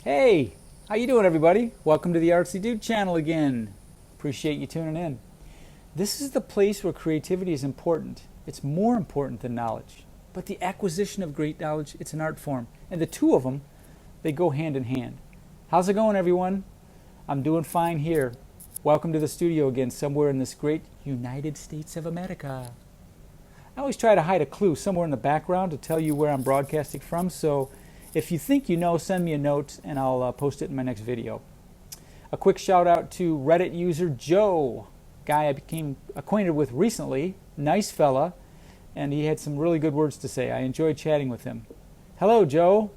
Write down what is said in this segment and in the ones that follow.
Hey, how you doing, everybody? Welcome to the Artsy Dude channel again. Appreciate you tuning in. This is the place where creativity is important. It's more important than knowledge. But the acquisition of great knowledge, it's an art form. And the two of them, they go hand in hand. How's it going, everyone? I'm doing fine here. Welcome to the studio again, somewhere in this great United States of America. I always try to hide a clue somewhere in the background to tell you where I'm broadcasting from, so if you think you know, send me a note and I'll post it in my next video. A quick shout out to Reddit user Joe, guy I became acquainted with recently, nice fella, and he had some really good words to say. I enjoyed chatting with him. Hello, Joe.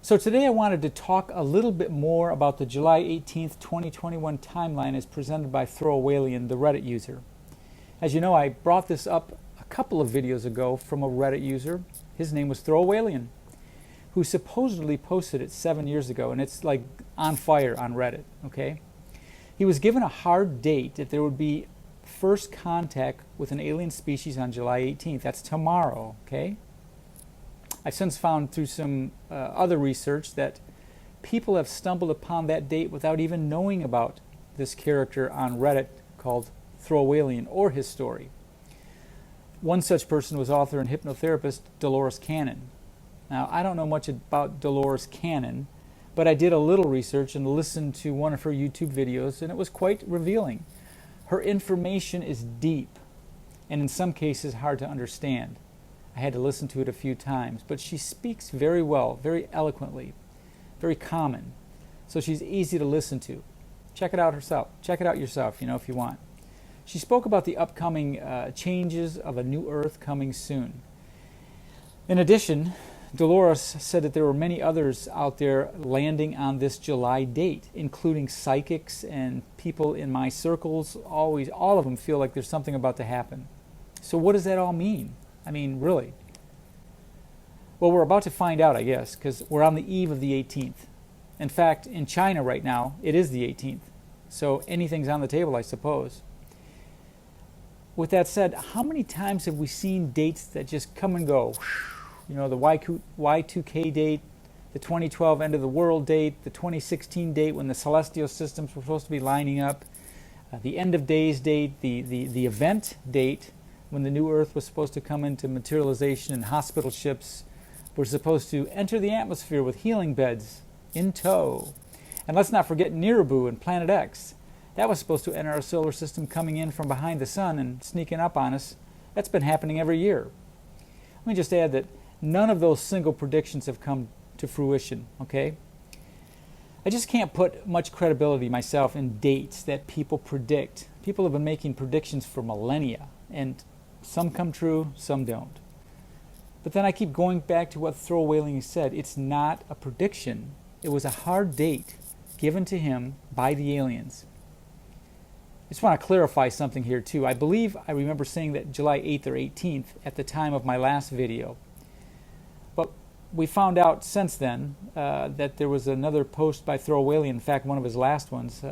So today I wanted to talk a little bit more about the July 18th, 2021 timeline as presented by ThrowAwaylien, the Reddit user. As you know, I brought this up a couple of videos ago from a Reddit user. His name was ThrowAwaylien, who supposedly posted it 7 years ago, and it's like on fire on Reddit, okay? He was given a hard date that there would be first contact with an alien species on July 18th. That's tomorrow, okay? I've since found through some other research that people have stumbled upon that date without even knowing about this character on Reddit called ThrowAwaylien or his story. One such person was author and hypnotherapist Dolores Cannon. Now, I don't know much about Dolores Cannon, but I did a little research and listened to one of her YouTube videos, and it was quite revealing. Her information is deep, and in some cases hard to understand. I had to listen to it a few times, but she speaks very well, very eloquently, very common, so she's easy to listen to. Check it out herself. Check it out yourself, if you want. She spoke about the upcoming changes of a new Earth coming soon. In addition, Dolores said that there were many others out there landing on this July date, including psychics and people in my circles. All of them feel like there's something about to happen. So what does that all mean? I mean, really? Well, we're about to find out, I guess, because we're on the eve of the 18th. In fact, in China right now, it is the 18th. So anything's on the table, I suppose. With that said, how many times have we seen dates that just come and go? The Y2K date, the 2012 end of the world date, the 2016 date when the celestial systems were supposed to be lining up, the end of days date, the event date when the new Earth was supposed to come into materialization and hospital ships were supposed to enter the atmosphere with healing beds in tow. And let's not forget Nibiru and Planet X. That was supposed to enter our solar system coming in from behind the sun and sneaking up on us. That's been happening every year. Let me just add that none of those single predictions have come to fruition, okay? I just can't put much credibility myself in dates that people predict. People have been making predictions for millennia, and some come true, some don't. But then I keep going back to what ThrowAwaylien said. It's not a prediction. It was a hard date given to him by the aliens. I just want to clarify something here too. I believe I remember saying that July 8th or 18th at the time of my last video. But we found out since then that there was another post by ThrowAwaylien, in fact one of his last ones,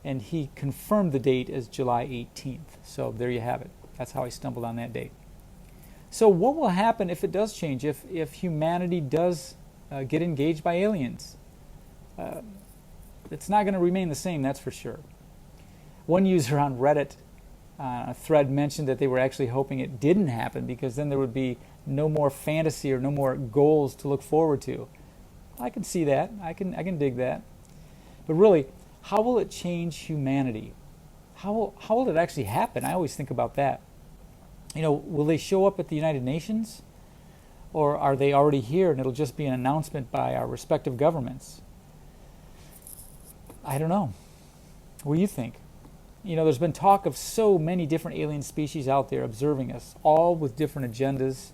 and he confirmed the date as July 18th. So there you have it. That's how I stumbled on that date. So what will happen if it does change, if humanity does get engaged by aliens? It's not going to remain the same, that's for sure. One user on Reddit, a thread, mentioned that they were actually hoping it didn't happen because then there would be no more fantasy or no more goals to look forward to. I can see that. I can dig that. But really, how will it change humanity? How will it actually happen? I always think about that. Will they show up at the United Nations? Or are they already here and it'll just be an announcement by our respective governments? I don't know. What do you think? There's been talk of so many different alien species out there observing us, all with different agendas.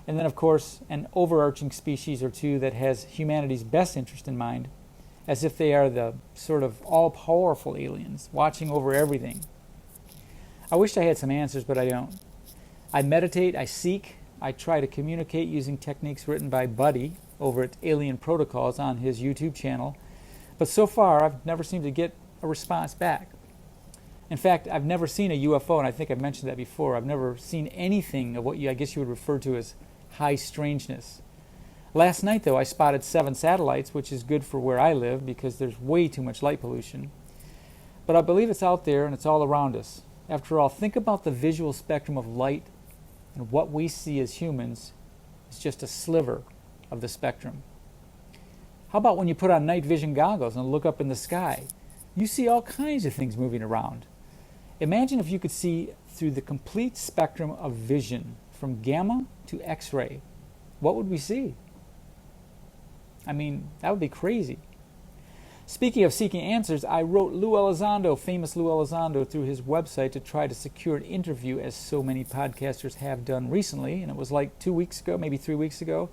And then, of course, an overarching species or two that has humanity's best interest in mind, as if they are the sort of all-powerful aliens watching over everything. I wish I had some answers, but I don't. I meditate, I seek, I try to communicate using techniques written by Buddy over at Alien Protocols on his YouTube channel. But so far, I've never seemed to get a response back. In fact, I've never seen a UFO, and I think I've mentioned that before. I've never seen anything of what I guess you would refer to as high strangeness. Last night, though, I spotted 7 satellites, which is good for where I live because there's way too much light pollution. But I believe it's out there and it's all around us. After all, think about the visual spectrum of light, and what we see as humans is just a sliver of the spectrum. How about when you put on night vision goggles and look up in the sky? You see all kinds of things moving around. Imagine if you could see through the complete spectrum of vision, from gamma to X-ray. What would we see? I mean, that would be crazy. Speaking of seeking answers, I wrote Lou Elizondo, famous Lou Elizondo, through his website to try to secure an interview, as so many podcasters have done recently, and it was like 2 weeks ago, maybe 3 weeks ago.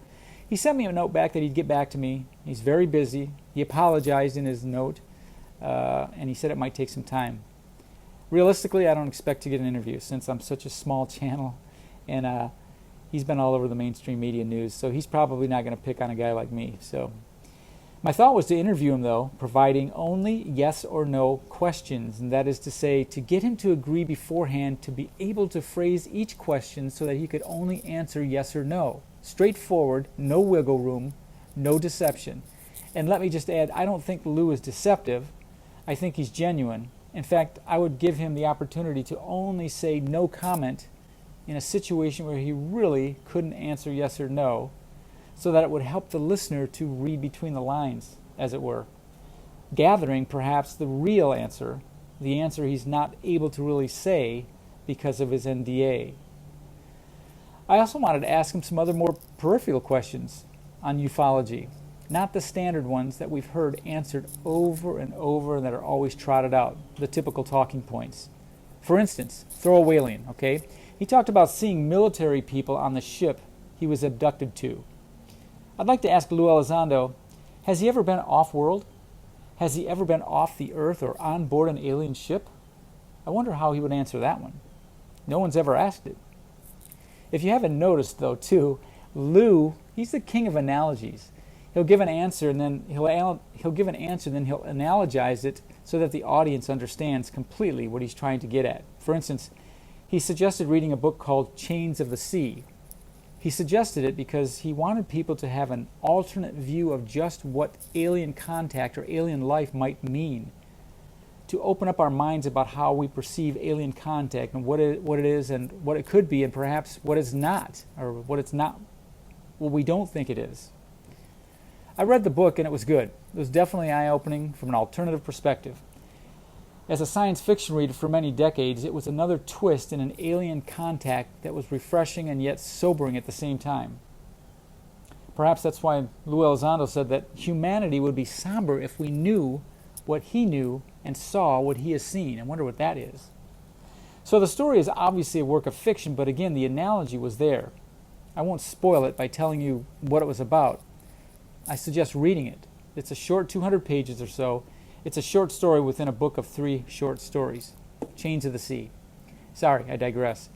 He sent me a note back that he'd get back to me. He's very busy. He apologized in his note, and he said it might take some time. Realistically, I don't expect to get an interview since I'm such a small channel, and he's been all over the mainstream media news, so he's probably not going to pick on a guy like me. So my thought was to interview him, though, providing only yes or no questions, and that is to say, to get him to agree beforehand to be able to phrase each question so that he could only answer yes or no. Straightforward, no wiggle room, no deception. And let me just add, I don't think Lou is deceptive. I think he's genuine. In fact, I would give him the opportunity to only say no comment in a situation where he really couldn't answer yes or no, so that it would help the listener to read between the lines, as it were, gathering perhaps the real answer, the answer he's not able to really say because of his NDA. I also wanted to ask him some other more peripheral questions on ufology, not the standard ones that we've heard answered over and over and that are always trotted out, the typical talking points. For instance, ThrowAwaylien, okay? He talked about seeing military people on the ship he was abducted to. I'd like to ask Lou Elizondo, has he ever been off-world? Has he ever been off the Earth or on board an alien ship? I wonder how he would answer that one. No one's ever asked it. If you haven't noticed, though, too, Lou, he's the king of analogies. He'll give an answer and then he'll analogize it so that the audience understands completely what he's trying to get at. For instance, he suggested reading a book called Chains of the Sea. He suggested it because he wanted people to have an alternate view of just what alien contact or alien life might mean, to open up our minds about how we perceive alien contact and what it is and what it could be, and perhaps what it's not, or what we don't think it is. I read the book and it was good. It was definitely eye-opening from an alternative perspective. As a science fiction reader for many decades, it was another twist in an alien contact that was refreshing and yet sobering at the same time. Perhaps that's why Lou Elizondo said that humanity would be somber if we knew what he knew and saw what he has seen. I wonder what that is. So the story is obviously a work of fiction, but again, the analogy was there. I won't spoil it by telling you what it was about. I suggest reading it. It's a short 200 pages or so. It's a short story within a book of 3 short stories. Chains of the Sea. Sorry, I digress.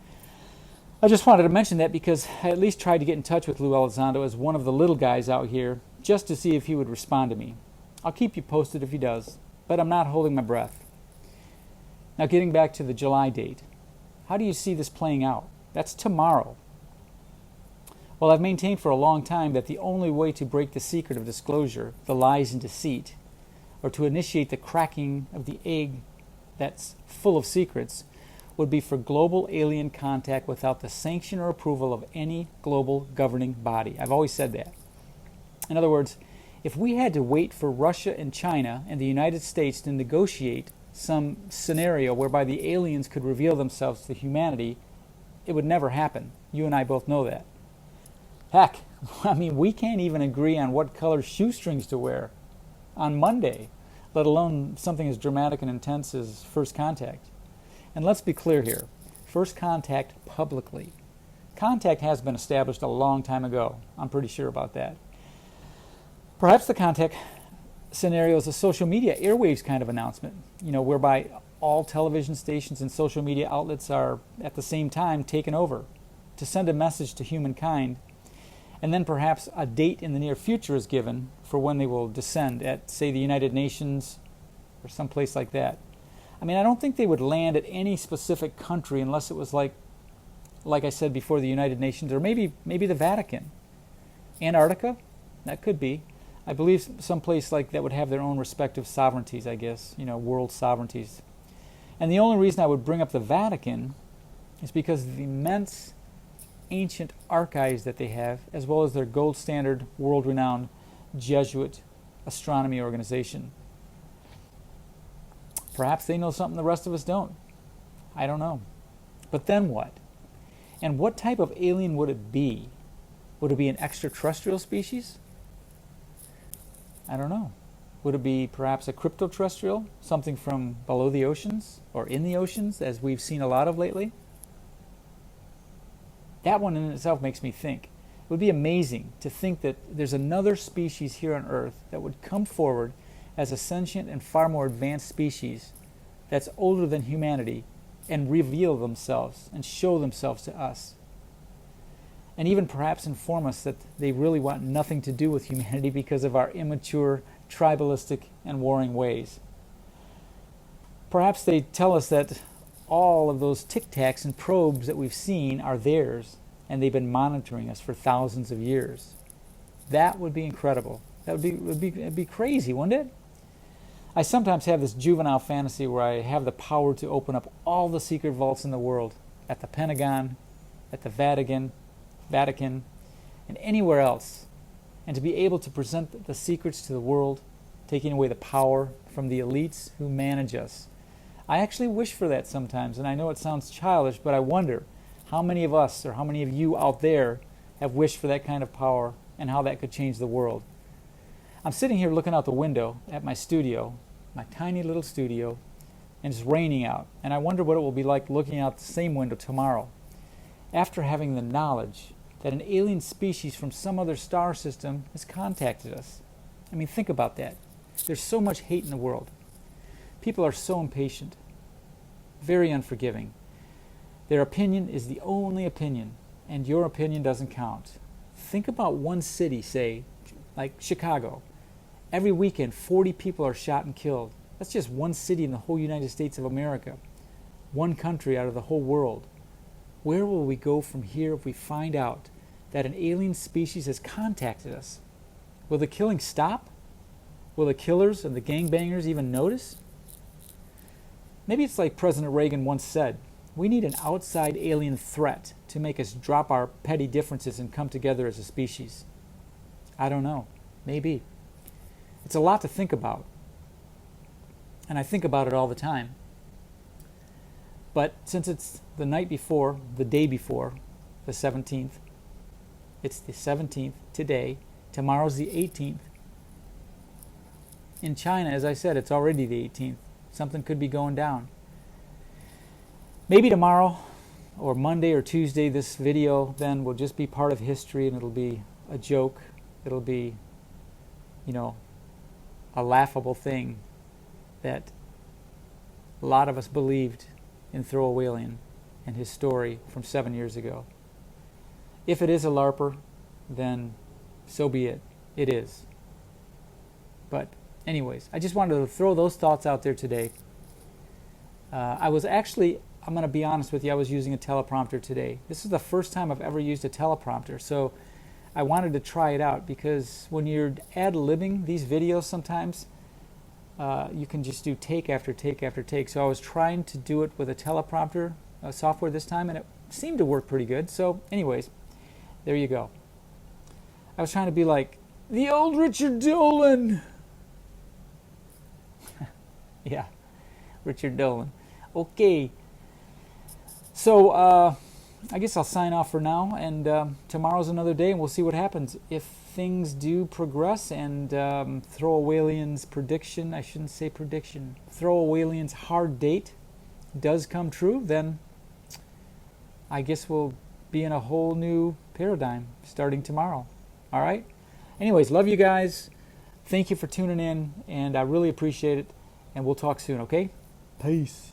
I just wanted to mention that because I at least tried to get in touch with Lou Elizondo as one of the little guys out here, just to see if he would respond to me. I'll keep you posted if he does, but I'm not holding my breath. Now getting back to the July date. How do you see this playing out? That's tomorrow. Well, I've maintained for a long time that the only way to break the secret of disclosure, the lies and deceit, or to initiate the cracking of the egg that's full of secrets, would be for global alien contact without the sanction or approval of any global governing body. I've always said that. In other words, if we had to wait for Russia and China and the United States to negotiate some scenario whereby the aliens could reveal themselves to humanity, it would never happen. You and I both know that. Heck, I mean, we can't even agree on what color shoestrings to wear on Monday, let alone something as dramatic and intense as first contact. And let's be clear here. First contact publicly. Contact has been established a long time ago. I'm pretty sure about that. Perhaps the contact scenario is a social media airwaves kind of announcement, whereby all television stations and social media outlets are at the same time taken over to send a message to humankind. And then perhaps a date in the near future is given for when they will descend at, say, the United Nations or someplace like that. I mean, I don't think they would land at any specific country unless it was like I said before, the United Nations, or maybe the Vatican. Antarctica? That could be. I believe some place like that would have their own respective sovereignties, I guess, world sovereignties. And the only reason I would bring up the Vatican is because of the immense ancient archives that they have, as well as their gold standard, world-renowned Jesuit astronomy organization. Perhaps they know something the rest of us don't. I don't know. But then what? And what type of alien would it be? Would it be an extraterrestrial species? I don't know. Would it be perhaps a cryptoterrestrial? Something from below the oceans or in the oceans, as we've seen a lot of lately? That one in itself makes me think. It would be amazing to think that there's another species here on Earth that would come forward as a sentient and far more advanced species that's older than humanity and reveal themselves and show themselves to us. And even perhaps inform us that they really want nothing to do with humanity because of our immature, tribalistic, and warring ways. Perhaps they tell us that all of those tic-tacs and probes that we've seen are theirs, and they've been monitoring us for thousands of years. That would be incredible. It'd be crazy, wouldn't it? I sometimes have this juvenile fantasy where I have the power to open up all the secret vaults in the world, at the Pentagon, at the Vatican, and anywhere else, and to be able to present the secrets to the world, taking away the power from the elites who manage us. I actually wish for that sometimes, and I know it sounds childish, but I wonder how many of us or how many of you out there have wished for that kind of power and how that could change the world. I'm sitting here looking out the window at my studio, my tiny little studio, and it's raining out, and I wonder what it will be like looking out the same window tomorrow after having the knowledge that an alien species from some other star system has contacted us. I mean, think about that. There's so much hate in the world. People are so impatient, very unforgiving. Their opinion is the only opinion, and your opinion doesn't count. Think about one city, say, like Chicago. Every weekend, 40 people are shot and killed. That's just one city in the whole United States of America. One country out of the whole world. Where will we go from here if we find out that an alien species has contacted us? Will the killing stop? Will the killers and the gangbangers even notice? Maybe it's like President Reagan once said, we need an outside alien threat to make us drop our petty differences and come together as a species. I don't know. Maybe. It's a lot to think about. And I think about it all the time. But since it's the night before, the day before, the 17th, it's the 17th today, tomorrow's the 18th. In China, as I said, it's already the 18th. Something could be going down. Maybe tomorrow or Monday or Tuesday this video then will just be part of history and it'll be a joke. It'll be, a laughable thing that a lot of us believed in ThrowAwaylien and his story from 7 years ago. If it is a LARPer, then so be it. It is. But anyways, I just wanted to throw those thoughts out there today. I'm going to be honest with you, I was using a teleprompter today. This is the first time I've ever used a teleprompter, so I wanted to try it out because when you're ad-libbing these videos sometimes, you can just do take after take after take. So I was trying to do it with a teleprompter software this time, and it seemed to work pretty good. So anyways, there you go. I was trying to be like, the old Richard Dolan. Yeah, Richard Dolan. Okay. So I guess I'll sign off for now, and tomorrow's another day, and we'll see what happens. If things do progress and ThrowAwaylien's prediction, I shouldn't say prediction, ThrowAwaylien's hard date does come true, then I guess we'll be in a whole new paradigm starting tomorrow. All right? Anyways, love you guys. Thank you for tuning in, and I really appreciate it, and we'll talk soon, okay? Peace.